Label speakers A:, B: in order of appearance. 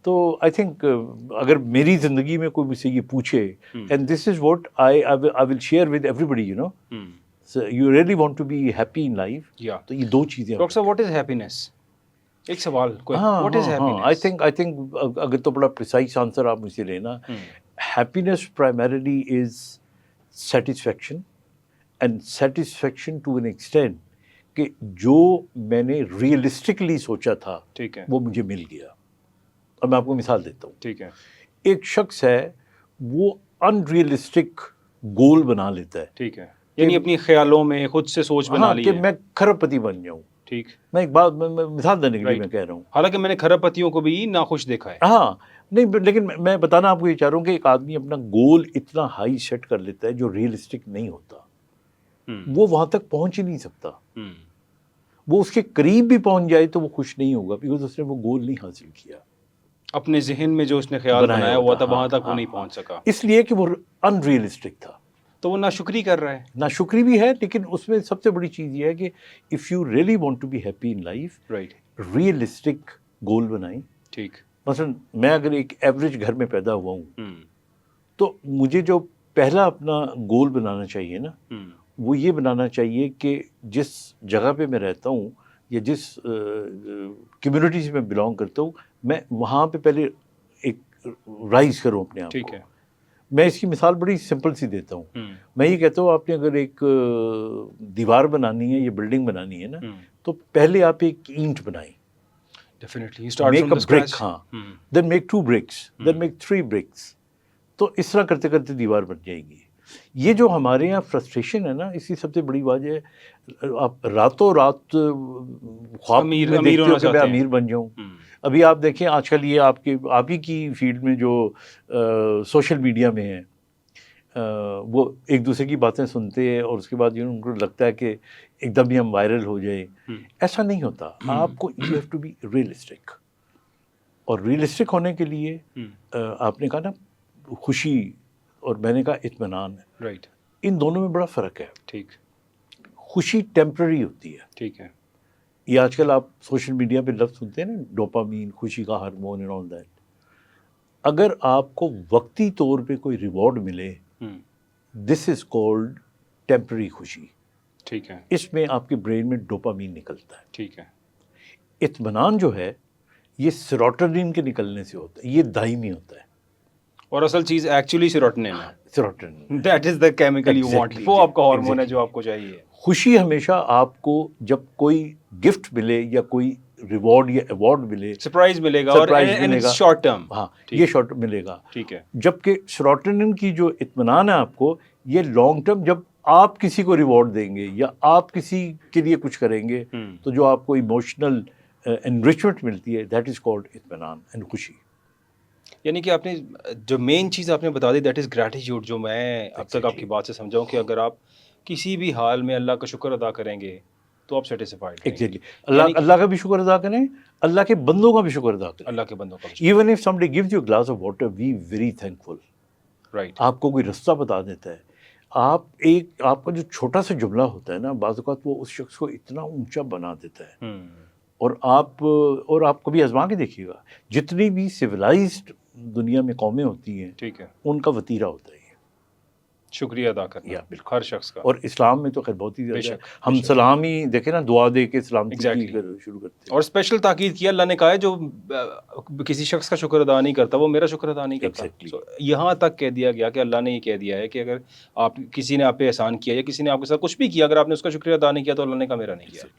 A: تو آئی تھنک اگر میری زندگی میں کوئی مجھ سے یہ پوچھے and this is what I will share with everybody you know you really want to be happy in life, تو یہ دو چیزیں.
B: ڈاکٹر صاحب واٹ از ہیپینس؟ ایک سوال what is happiness?
A: I think اگر تو بڑا پریسائز آنسر آپ مجھ سے لینا, happiness primarily is satisfaction, and satisfaction to an extent کہ جو میں نے ریئلسٹکلی سوچا تھا
B: ٹھیک ہے,
A: وہ مجھے مل گیا. اب میں آپ کو مثال دیتا ہوں.
B: ٹھیک ہے,
A: ایک شخص ہے وہ ان ریئلسٹک گول بنا لیتا ہے,
B: ٹھیک ہے, یعنی اپنی خیالوں میں خود سے سوچ بنا لی
A: کہ
B: ہے
A: میں کھرب پتی بن جاؤں.
B: ٹھیک,
A: میں ایک بات مثال دینے کے لیے میں کہہ رہا ہوں,
B: حالانکہ میں نے کھرب پتیوں کو بھی ناخوش دیکھا ہے.
A: ہاں نہیں, لیکن میں بتانا آپ کو یہ چاہ رہا ہوں کہ ایک آدمی اپنا گول اتنا ہائی سیٹ کر لیتا ہے جو ریئلسٹک نہیں ہوتا, وہ وہاں تک پہنچ ہی نہیں سکتا. وہ اس کے قریب بھی پہنچ جائے تو وہ خوش نہیں ہوگا, بیکاز اس نے وہ گول نہیں حاصل کیا.
B: اپنے ذہن میں جو اس نے خیال بنایا ہوا تھا وہاں تک وہ نہیں پہنچ سکا,
A: اس لیے کہ وہ ان ریئلسٹک تھا.
B: تو وہ ناشکری کر رہا ہے.
A: ناشکری بھی ہے, لیکن اس میں سب سے بڑی چیز یہ ہے کہ if you really want to be happy in life,
B: right,
A: realistic goal بنائیں.
B: ٹھیک,
A: مثلا میں اگر ایک ایوریج گھر میں پیدا ہوا ہوں تو مجھے جو پہلا اپنا گول بنانا چاہیے نا, وہ یہ بنانا چاہیے کہ جس جگہ پہ میں رہتا ہوں یا جس کمیونٹی سے میں بلانگ کرتا ہوں, میں وہاں پہ پہلے ایک رائز کروں اپنے آپ
B: ٹھیک
A: کو.
B: ہے,
A: میں اس کی مثال بڑی سمپل سی دیتا ہوں. میں یہ کہتا ہوں آپ نے اگر ایک دیوار بنانی ہے یا بلڈنگ بنانی ہے نا, تو پہلے آپ ایک اینٹ بنائیں.
B: Definitely start
A: make
B: from
A: a
B: the
A: brick,
B: scratch.
A: ہاں, then make 2 bricks, then make 3 bricks. تو اس طرح کرتے کرتے دیوار بن جائے گی. یہ جو ہمارے یہاں فرسٹریشن ہے نا, اس کی سب سے بڑی وجہ ہے آپ راتوں رات خواب میں دیکھتے ہو کہ میں امیر بن جاؤں. ابھی آپ دیکھیں آج کل یہ آپ ہی کی فیلڈ میں جو سوشل میڈیا میں ہے, وہ ایک دوسرے کی باتیں سنتے ہیں اور اس کے بعد ان کو لگتا ہے کہ ایک دم ہی ہم وائرل ہو جائیں. ایسا نہیں ہوتا. آپ کو you have to be realistic, اور ریئلسٹک ہونے کے لیے آپ نے کہا نا خوشی, اور میں نے کہا اطمینان,
B: رائٹ,
A: ان دونوں میں بڑا فرق ہے.
B: ٹھیک,
A: خوشی ٹیمپرری ہوتی ہے.
B: ٹھیک ہے,
A: یہ آج کل آپ سوشل میڈیا پہ لفظ سنتے ہیں نا, ڈوپامین, خوشی کا ہارمون اینڈ آل دیٹ. اگر آپ کو وقتی طور پہ کوئی ریوارڈ ملے, دس از کالڈ ٹیمپرری خوشی.
B: ٹھیک ہے,
A: اس میں آپ کے برین میں ڈوپامین نکلتا ہے.
B: ٹھیک ہے,
A: اطمینان جو ہے یہ سیروٹونین کے نکلنے سے ہوتا ہے, یہ دائمی ہوتا ہے.
B: اور اصل چیز ایکچولی سیروٹونین ہے.
A: Serotonin,
B: that is the chemical you want, وہ آپ کا ہارمون ہے جو آپ کو چاہیے.
A: خوشی ہمیشہ آپ کو جب کوئی گفٹ ملے یا کوئی ریوارڈ یا ایوارڈ ملے,
B: سرپرائز ملے گا, اور شارٹ ٹرم,
A: ہاں یہ شارٹ ملے گا.
B: ٹھیک ہے,
A: جبکہ سیروٹونین کی جو اطمینان ہے آپ کو, یہ لانگ ٹرم, جب آپ کسی کو ریوارڈ دیں گے یا آپ کسی کے لیے کچھ کریں گے تو جو آپ کو ایموشنل انریچمنٹ ملتی ہے, دیٹ از کالڈ اطمینان اینڈ خوشی.
B: یعنی کہ آپ نے جو مین چیز آپ نے بتا دی دیٹ از گریٹیٹیوڈ, جو میں اب تک آپ کی بات سے سمجھاؤں کہ اگر آپ کسی بھی حال میں اللہ کا شکر ادا کریں گے تو آپ سیٹسفائڈ ہیں.
A: ایگزیکٹلی, اللہ کا بھی شکر ادا کریں, اللہ کے بندوں کا بھی شکر ادا کریں.
B: اللہ کے بندوں کا بھی.
A: Even if somebody gives you a glass of water, be very thankful.
B: Right,
A: آپ کو کوئی رستہ بتا دیتا ہے, آپ کا جو چھوٹا سا جملہ ہوتا ہے نا, بعض اوقات وہ اس شخص کو اتنا اونچا بنا دیتا ہے. اور آپ کبھی آزما کے دیکھیے گا, جتنی بھی سویلائزڈ دنیا میں قومیں ہوتی ہیں,
B: ٹھیک ہے,
A: ان کا وتیرہ ہوتا ہے
B: شکریہ ادا کرنا ہر شخص کا.
A: اور اسلام میں تو خیر بہت ہی زیادہ ہے. ہم سلام ہی دیکھیں نا, دعا دے کے سلامتی شروع کرتے ہیں.
B: اور اسپیشل تاکید کیا اللہ نے کہا ہے جو کسی شخص کا شکر ادا نہیں کرتا وہ میرا شکر ادا نہیں کرتا. یہاں تک کہہ دیا گیا کہ اللہ نے یہ کہہ دیا ہے کہ اگر آپ کسی نے آپ پہ احسان کیا یا کسی نے آپ کے ساتھ کچھ بھی کیا, اگر آپ نے اس کا شکریہ ادا نہیں کیا تو اللہ نے کہا میرا نہیں کیا.